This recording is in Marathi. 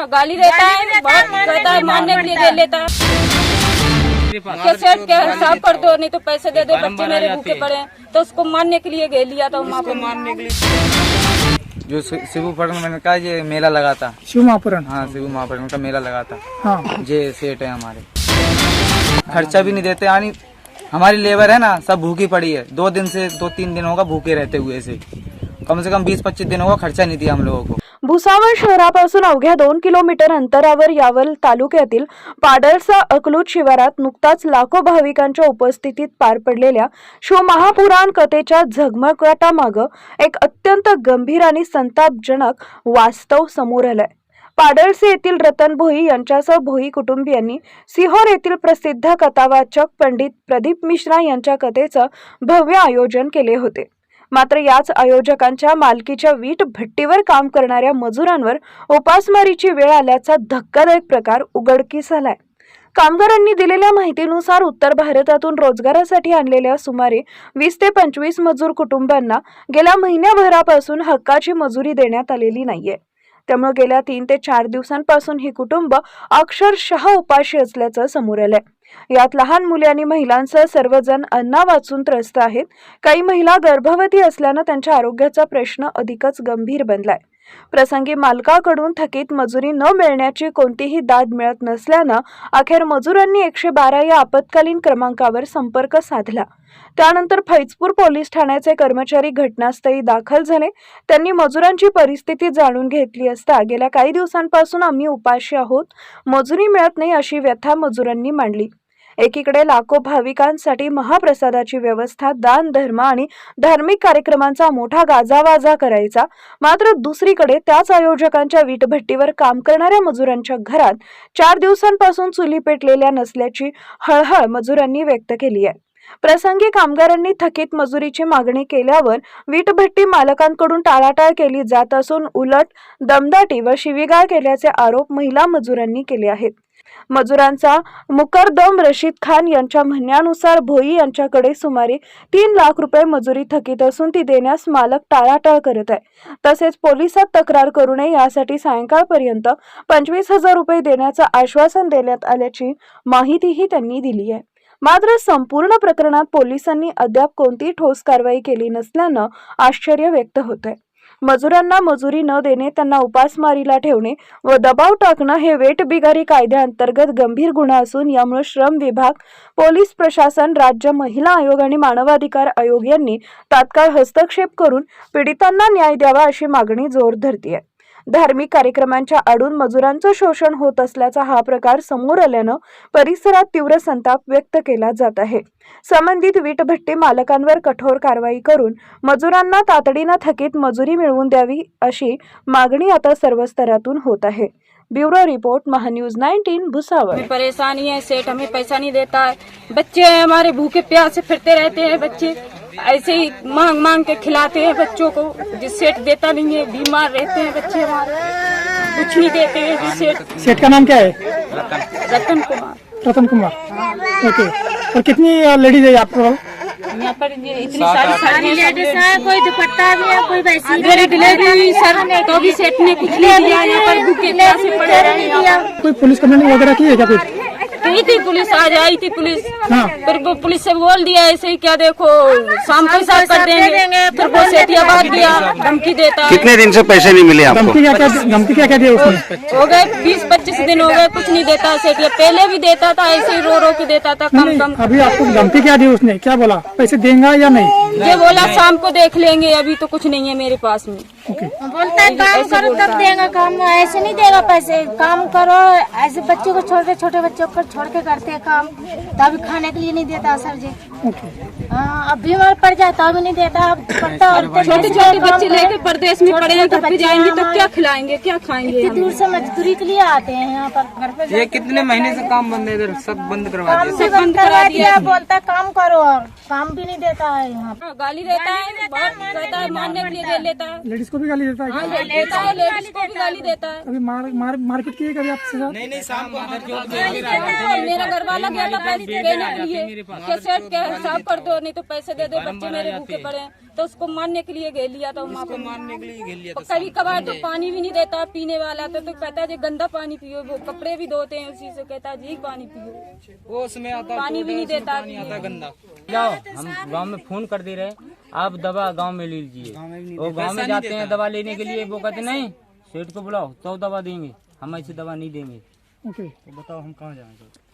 गाली देता है, बहुत कहता है, मारने के लिए दे लेता है। सेठ क्या साफ कर दो, नहीं तो पैसे दे दो, बच्चे मेरे भूखे पड़े हैं। तो उसको मारने के लिए लिया था वहाँ पे मारने के लिए। जो शिव पुराण मैंने कहा ये मेला लगा था, शिव महापुराण। हाँ शिव महापुराण का मेला लगा था। हाँ ये सेठ है हमारे, खर्चा भी नहीं देते। यानी हमारी लेबर है ना, सब भूखी पड़ी है। 2-3 दिन होगा भूखे रहते हुए से कम 20-25 दिन होगा, खर्चा नहीं दिया हम लोगों को। भुसावळ शहरापासून अवघ्या 2 किलोमीटर अंतरावर यावल तालुक्यातील पाडळसा अकलूज शिवारात नुकताच लाखो भाविकांच्या उपस्थितीत पार पडलेल्या शिव महापुराण कथेच्या झगमगाटामागं एक अत्यंत गंभीर आणि संतापजनक वास्तव समोर आलंय। पाडळसे येथील रतन भोई यांच्यासह भोई कुटुंबियांनी सिहोर येथील प्रसिद्ध कथावाचक पंडित प्रदीप मिश्रा यांच्या कथेचं भव्य आयोजन केले होते। मात्र याच आयोजकांच्या मालकीच्या वीट भट्टीवर काम करणाऱ्या मजुरांवर उपासमारीची वेळ आल्याचा धक्कादायक प्रकार उघडकीस आलाय। कामगारांनी दिलेल्या माहितीनुसार उत्तर भारतातून रोजगारासाठी आणलेल्या सुमारे 20 ते 25 मजूर कुटुंबांना गेल्या महिन्याभरापासून हक्काची मजुरी देण्यात आलेली नाहीये। त्यामुळे गेल्या 3 ते 4 दिवसांपासून ही कुटुंब अक्षरशः उपाशी असल्याचं समोर आलंय। यात लहान मुले आणि महिलांसह सर्वजण अन्ना वाचून त्रस्त आहेत। काही महिला गर्भवती असल्यानं त्यांच्या आरोग्याचा प्रश्न अधिकच गंभीर बनलाय। प्रसंगी मालकाकडून थकीत मजुरी न मिळण्याची कोणतीही दाद मिळत नसल्यानं अखेर मजुरांनी 112 या आपत्कालीन क्रमांकावर संपर्क साधला। त्यानंतर फैजपूर पोलीस ठाण्याचे कर्मचारी घटनास्थळी दाखल झाले। त्यांनी मजुरांची परिस्थिती जाणून घेतली असता गेल्या काही दिवसांपासून आम्ही उपाशी आहोत, मजुरी मिळत नाही अशी व्यथा मजुरांनी मांडली। एकीकडे लाखो भाविकांसाठी महाप्रसादाची व्यवस्था, दान धर्म आणि धार्मिक कार्यक्रमांचा मोठा गाजावाजा करायचा, मात्र दुसरीकडे त्याच आयोजकांच्या वीटभट्टीवर काम करणाऱ्या मजुरांच्या घरात 4 दिवसांपासून चुली पेटलेल्या नसल्याची हळहळ मजुरांनी व्यक्त केली आहे। प्रसंगी कामगारांनी थकीत मजुरीची मागणी केल्यावर वीटभट्टी मालकांकडून टाळाटाळ केली जात असून उलट दमदाटी व शिवीगाळ केल्याचे आरोप महिला मजुरांनी केले आहेत। मजुरांचा मुकरदम रशीद खान यांच्या म्हणण्यानुसार भोई यांच्याकडे सुमारे 3 लाख रुपये मजुरी थकीत असून ती देण्यास मालक टाळाटाळ करत आहे। तसेच पोलिसात तक्रार करू नये यासाठी सायंकाळपर्यंत 25,000 रुपये देण्याचं आश्वासन देण्यात आल्याची माहितीही त्यांनी दिली आहे। मात्र संपूर्ण प्रकरणात पोलिसांनी अद्याप कोणतीही ठोस कारवाई केली नसल्यानं आश्चर्य व्यक्त होत आहे। मजुरांना मजुरी न देणे, त्यांना उपासमारीला ठेवणे व दबाव टाकणं हे वेठबिगारी कायद्याअंतर्गत गंभीर गुन्हा असून यामुळे श्रम विभाग, पोलीस प्रशासन, राज्य महिला आयोग आणि मानवाधिकार आयोग यांनी तात्काळ हस्तक्षेप करून पीडितांना न्याय द्यावा अशी मागणी जोर धरतीये। धार्मिक कार्यक्रमांच्या आडून मजुरांचं शोषण होत असल्याचा हा प्रकार समोर आल्यानं परिसरात तीव्र संताप व्यक्त केला जात आहे। संबंधित वीटभट्टी मालकांवर कठोर कारवाई करून मजुरांना तातडीनं थकीत मजुरी मिळवून द्यावी अशी मागणी आता सर्व स्तरातून होत आहे। Bureau report, Mahanews 19 Bhusawal. परेशानी है, सेठ हमें पैसा नहीं देता है, बच्चे हमारे भूखे प्यासे फिरते रहते हैं, बच्चे ऐसे ही मांग मांग के खिलाते हैं बच्चों को, जिस सेठ देता नहीं है, बीमार रहते हैं बच्चे हमारे, कुछ नहीं देते हैं जिस सेठ। सेठ का नाम क्या है? रतन कुमार। रतन कुमार, ओके। और कितनी लेडीज है आपको? यहाँ पर इतनी सारी लेडीज है, कोई दुपट्टा भी है, कोई वैसी मेरी डिलीवरी सर तो भी सेठ ने कुछ नहीं दिया। यहाँ पर भूखे प्यासे पड़े रहे। कोई पुलिस कंप्लेंट वगैरह की है क्या? कुछ गई थी पुलिस, आज आई थी पुलिस। हाँ। फिर वो पुलिस से बोल दिया ऐसे ही, क्या देखो शाम को साफ कर देंगे। फिर वो सेठिया बात दिया, धमकी देता है। कितने दिन से पैसे नहीं मिले आपको? धमकी क्या दिया उसने? हो गए 20-25 दिन हो गए, कुछ नहीं देता सेठिया। पहले भी देता था, ऐसे ही रो रो के देता था, कम कम। अभी आपको धमकी क्या दी उसने? क्या बोला, पैसे देंगे या नहीं? ये बोला शाम को देख लेंगे, अभी तो कुछ नहीं है मेरे पास में। बोलता है काम करो तब देगा काम, ऐसे नहीं देगा पैसे। काम करो, ऐसे बच्चों को छोटे बच्चों को छोड़ के करते हैं काम, तभी खाने के लिए नहीं देता सर जी। अब बीमार पड़ जाए तभी नहीं देता। छोटे छोटे बच्चे लेके परदेश में पड़े हैं, तब भी जाएंगे तो क्या खिलाएंगे, क्या खाएंगे? इतनी दूर से मजदूरी के लिए आते हैं यहाँ पर। घर पे ये कितने महीने से काम बंद है इधर? सब बंद करवा काम भी बंद करवा दिया। बोलता है काम करो, और काम भी नहीं देता है यहाँ पर। गाली देता है, बहुत कहता है, मारने के लिए दे लेता है। लेडीज को भी गाली देता है? हाँ, देता है, लेडीज को भी गाली देता है। अभी मारपीट की है कभी आपसे? नहीं शाम को मेरा घर वाला गया था पैसे देने के लिए, क्या सेठ क्या साफ कर दो, नहीं तो पैसे दे दो, बच्चे मेरे भूखे पड़े हैं। तो उसको मारने के लिए घेर लिया था वहाँ पे, मारने के लिए घेर लिया था। कभी कभार तो पानी भी नहीं देता पीने वाला, तो कहता है जी गंदा पानी पियो, वो कपड़े भी धोते हैं उसी से, कहता है जी पानी पियो, वो उसमें आता पानी भी नहीं देता। पानी आता गंदा। जाओ, हम गांव में फोन कर दे रहे, आप दवा गांव में ले लीजिए। वो गांव में जाते हैं दवा लेने के लिए, वो कहते नहीं सेठ को बुलाओ तो दवा देंगे, हम ऐसी दवा नहीं देंगे। ओके। तो बताओ हम कहाँ जाएंगे।